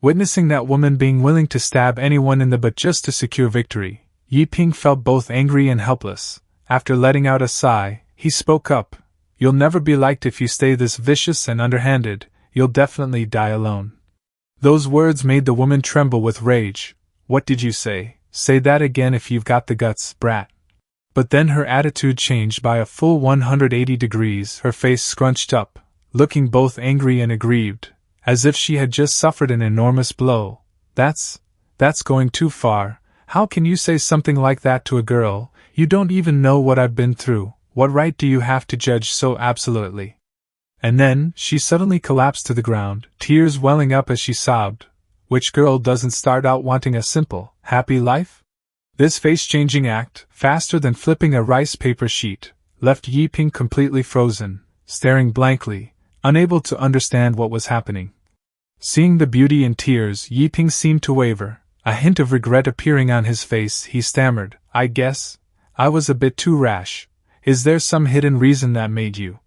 Witnessing that woman being willing to stab anyone in the butt just to secure victory, Yi Ping felt both angry and helpless. After letting out a sigh, he spoke up. You'll never be liked if you stay this vicious and underhanded. You'll definitely die alone. Those words made the woman tremble with rage. What did you say? Say that again if you've got the guts, brat. But then her attitude changed by a full 180 degrees, her face scrunched up, looking both angry and aggrieved, as if she had just suffered an enormous blow. That's going too far. How can you say something like that to a girl? You don't even know what I've been through. What right do you have to judge so absolutely? And then, she suddenly collapsed to the ground, tears welling up as she sobbed. Which girl doesn't start out wanting a simple, happy life? This face-changing act, faster than flipping a rice paper sheet, left Yi Ping completely frozen, staring blankly, unable to understand what was happening. Seeing the beauty in tears, Yi Ping seemed to waver, a hint of regret appearing on his face. He stammered, I guess I was a bit too rash. Is there some hidden reason that made you?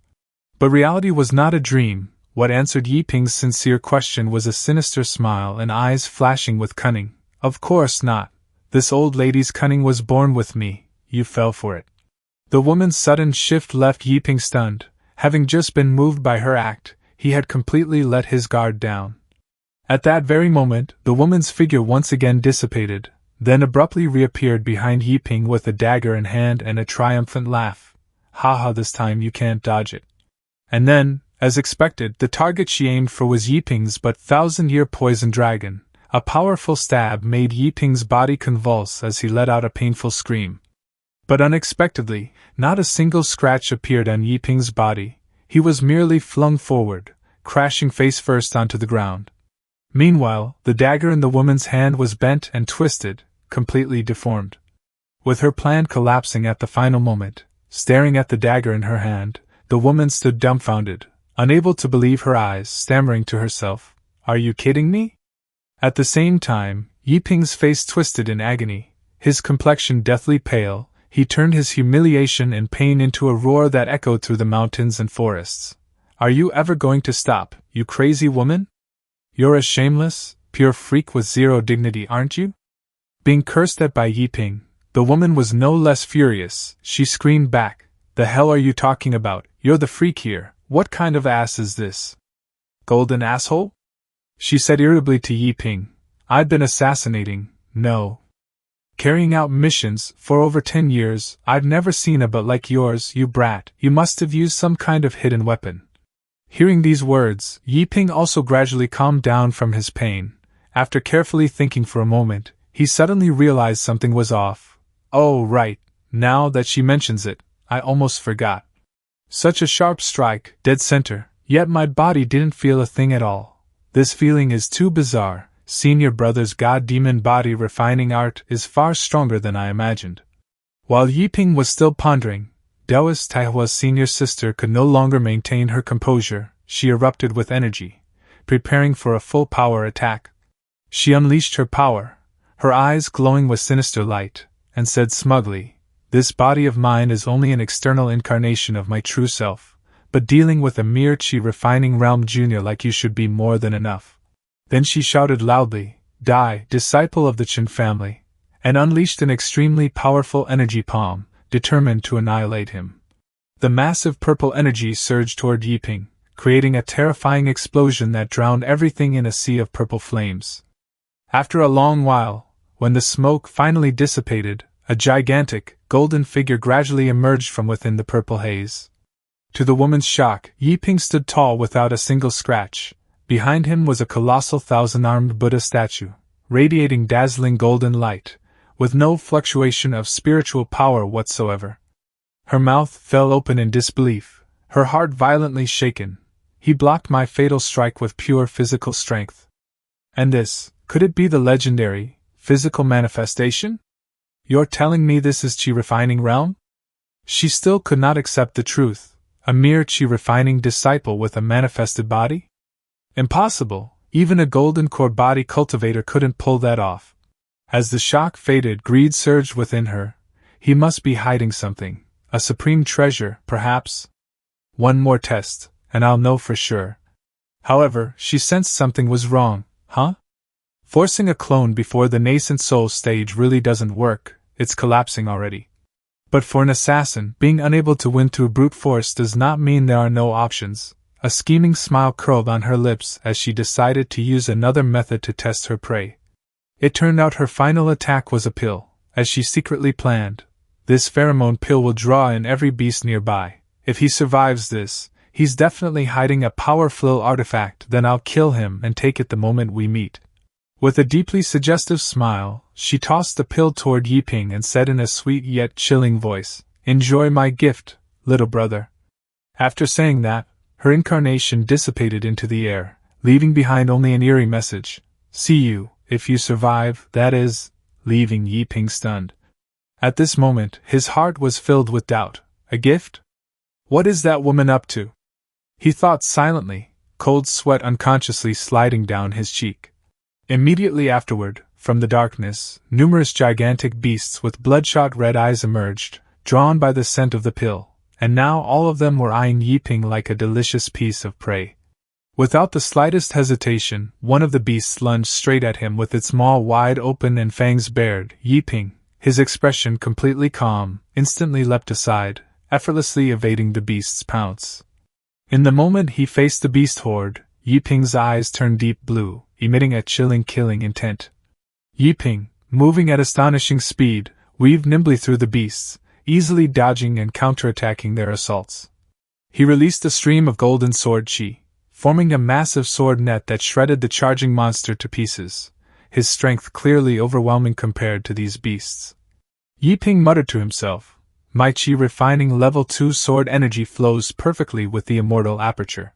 But reality was not a dream. What answered Yi Ping's sincere question was a sinister smile and eyes flashing with cunning. Of course not. This old lady's cunning was born with me. You fell for it. The woman's sudden shift left Yi Ping stunned. Having just been moved by her act, he had completely let his guard down. At that very moment, the woman's figure once again dissipated, then abruptly reappeared behind Yi Ping with a dagger in hand and a triumphant laugh. Haha, this time you can't dodge it. And then, as expected, the target she aimed for was Yi Ping's but 1,000-year poison dragon. A powerful stab made Yi Ping's body convulse as he let out a painful scream. But unexpectedly, not a single scratch appeared on Yi Ping's body. He was merely flung forward, crashing face first onto the ground. Meanwhile, the dagger in the woman's hand was bent and twisted, completely deformed. With her plan collapsing at the final moment, staring at the dagger in her hand, the woman stood dumbfounded, unable to believe her eyes, stammering to herself, Are you kidding me? At the same time, Yi Ping's face twisted in agony, his complexion deathly pale. He turned his humiliation and pain into a roar that echoed through the mountains and forests. Are you ever going to stop, you crazy woman? You're a shameless, pure freak with zero dignity, aren't you? Being cursed at by Yi Ping, the woman was no less furious. She screamed back, The hell are you talking about? You're the freak here. What kind of ass is this? Golden asshole? She said irritably to Yi Ping. I've been assassinating, carrying out missions for over 10 years. I've never seen a butt like yours, you brat. You must have used some kind of hidden weapon. Hearing these words, Yi Ping also gradually calmed down from his pain. After carefully thinking for a moment, he suddenly realized something was off. Oh, right. Now that she mentions it, I almost forgot. Such a sharp strike, dead center, yet my body didn't feel a thing at all. This feeling is too bizarre. Senior brother's god-demon body refining art is far stronger than I imagined. While Yi Ping was still pondering, Taoist Taihua's senior sister could no longer maintain her composure. She erupted with energy, preparing for a full power attack. She unleashed her power, her eyes glowing with sinister light, and said smugly, This body of mine is only an external incarnation of my true self, but dealing with a mere chi refining realm junior like you should be more than enough. Then she shouted loudly, Die, disciple of the Chen family, and unleashed an extremely powerful energy palm, determined to annihilate him. The massive purple energy surged toward Yi Ping, creating a terrifying explosion that drowned everything in a sea of purple flames. After a long while, when the smoke finally dissipated, a gigantic, golden figure gradually emerged from within the purple haze. To the woman's shock, Yi Ping stood tall without a single scratch. Behind him was a colossal 1,000-armed Buddha statue, radiating dazzling golden light, with no fluctuation of spiritual power whatsoever. Her mouth fell open in disbelief, her heart violently shaken. He blocked my fatal strike with pure physical strength. And this, could it be the legendary, physical manifestation? You're telling me this is Chi refining realm? She still could not accept the truth. A mere Chi refining disciple with a manifested body? Impossible, even a golden core body cultivator couldn't pull that off. As the shock faded, greed surged within her. He must be hiding something, a supreme treasure, perhaps. One more test, and I'll know for sure. However, she sensed something was wrong. Huh? Forcing a clone before the nascent soul stage really doesn't work, it's collapsing already. But for an assassin, being unable to win through brute force does not mean there are no options. A scheming smile curled on her lips as she decided to use another method to test her prey. It turned out her final attack was a pill, as she secretly planned. This pheromone pill will draw in every beast nearby. If he survives this, he's definitely hiding a power-flow artifact, then I'll kill him and take it the moment we meet. With a deeply suggestive smile, she tossed the pill toward Yiping and said in a sweet yet chilling voice, "Enjoy my gift, little brother." After saying that, her incarnation dissipated into the air, leaving behind only an eerie message, "See you, if you survive," that is, leaving Yiping stunned. At this moment, his heart was filled with doubt. A gift? What is that woman up to? He thought silently, cold sweat unconsciously sliding down his cheek. Immediately afterward, from the darkness, numerous gigantic beasts with bloodshot red eyes emerged, drawn by the scent of the pill, and now all of them were eyeing Yiping like a delicious piece of prey. Without the slightest hesitation, one of the beasts lunged straight at him with its maw wide open and fangs bared. Yiping, his expression completely calm, instantly leapt aside, effortlessly evading the beast's pounce. In the moment he faced the beast horde, Yiping's eyes turned deep blue, emitting a chilling killing intent. Yiping, moving at astonishing speed, weaved nimbly through the beasts, easily dodging and counterattacking their assaults. He released a stream of golden sword chi, forming a massive sword net that shredded the charging monster to pieces, his strength clearly overwhelming compared to these beasts. Yiping muttered to himself, "My chi refining level 2 sword energy flows perfectly with the immortal aperture."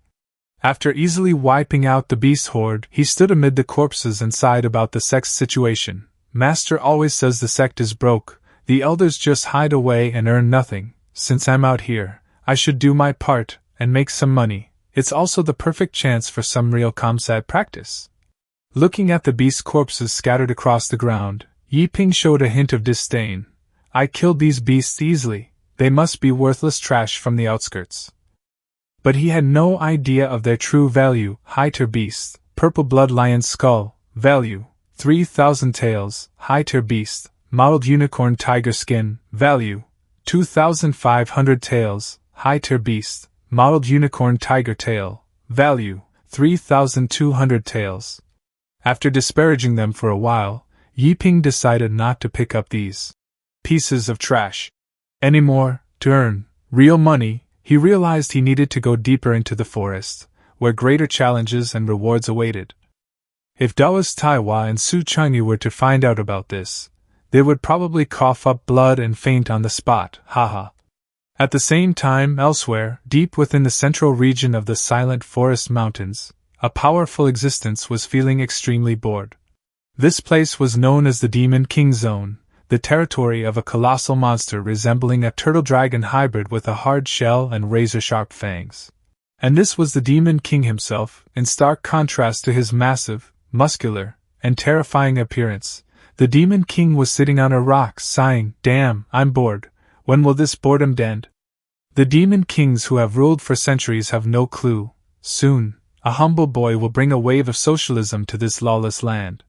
After easily wiping out the beast horde, he stood amid the corpses and sighed about the sect's situation. "Master always says the sect is broke, the elders just hide away and earn nothing. Since I'm out here, I should do my part and make some money. It's also the perfect chance for some real comsat practice." Looking at the beast corpses scattered across the ground, Yiping showed a hint of disdain. "I killed these beasts easily, they must be worthless trash from the outskirts." But he had no idea of their true value. High-tier beast, purple blood lion skull, value, 3,000 tails. High-tier beast, mottled unicorn tiger skin, value, 2,500 tails. High-tier beast, mottled unicorn tiger tail, value, 3,200 tails. After disparaging them for a while, Yiping decided not to pick up these pieces of trash anymore. To earn real money, he realized he needed to go deeper into the forest, where greater challenges and rewards awaited. If Daoist Taiwa and Su Changyu were to find out about this, they would probably cough up blood and faint on the spot, haha. At the same time, elsewhere, deep within the central region of the silent forest mountains, a powerful existence was feeling extremely bored. This place was known as the Demon King Zone, the territory of a colossal monster resembling a turtle-dragon hybrid with a hard shell and razor-sharp fangs. And this was the Demon King himself, in stark contrast to his massive, muscular, and terrifying appearance. The Demon King was sitting on a rock, sighing, "Damn, I'm bored. When will this boredom end?" The Demon Kings who have ruled for centuries have no clue. Soon, a humble boy will bring a wave of socialism to this lawless land.